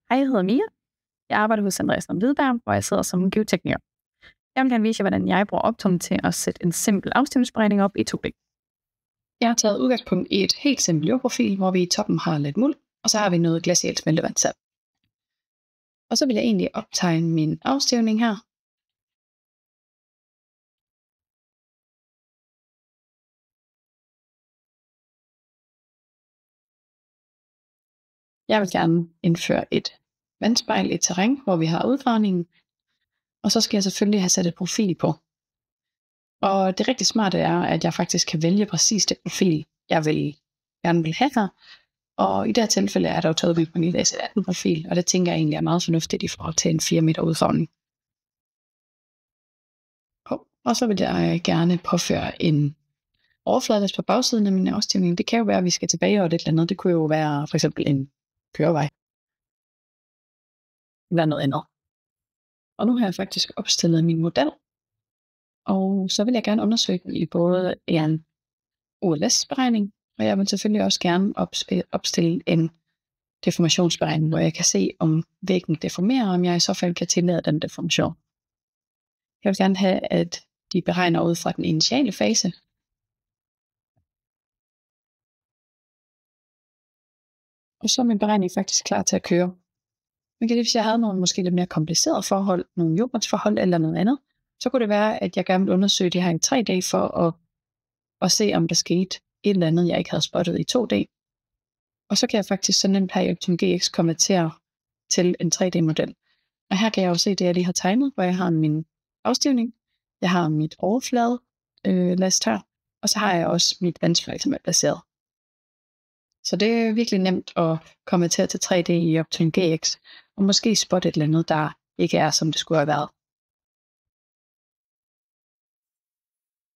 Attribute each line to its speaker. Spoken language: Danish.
Speaker 1: Hej, jeg hedder Mia. Jeg arbejder hos Andreas Hvidberg, hvor jeg sidder som geotekniker. Jeg vil gerne vise jer, hvordan jeg bruger Optum til at sætte en simpel afstemningsberegning op i 2D. Jeg har taget udgangspunkt i et helt simpelt jordprofil, hvor vi i toppen har lidt muld, og så har vi noget glacialt smeltevandssand. Og så vil jeg egentlig optegne min afstævning her. Jeg vil gerne indføre et vandspejl i terræn, hvor vi har udgravningen. Og så skal jeg selvfølgelig have sat et profil på. Og det rigtig smarte er, at jeg faktisk kan vælge præcis det profil, jeg gerne vil have her. Og i det her tilfælde er der jo taget udgangspunkt i et S18-profil, og det tænker jeg egentlig er meget fornuftigt i forhold til en 4 meter udgravning. Og så vil jeg gerne påføre en overfladelast på bagsiden af min afstemning. Det kan jo være, at vi skal tilbage og et eller andet. Det kunne jo være for eksempel en kørevej. Eller noget andet. Og nu har jeg faktisk opstillet min model. Og så vil jeg gerne undersøge den i både en OLS-beregning, og jeg vil selvfølgelig også gerne opstille en deformationsberegning, hvor jeg kan se, om væggen deformerer, og om jeg i så fald kan tillade den deformation. Jeg vil gerne have, at de beregner ud fra den initiale fase. Og så er min beregning faktisk klar til at køre. Men hvis jeg havde nogle måske lidt mere komplicerede forhold, nogle jordbundsforhold eller noget andet, så kunne det være, at jeg gerne vil undersøge det her i 3D for at se, om der skete et eller andet, jeg ikke havde spottet i 2D. Og så kan jeg faktisk sådan en her i Optum GX konvertere til en 3D-model. Og her kan jeg jo se det, jeg lige har tegnet, hvor jeg har min afstivning, jeg har mit overflade last her, og så har jeg også mit vandspejl, som er placeret. Så det er virkelig nemt at konvertere til 3D i Optum GX, og måske spotte et eller andet, der ikke er, som det skulle have været.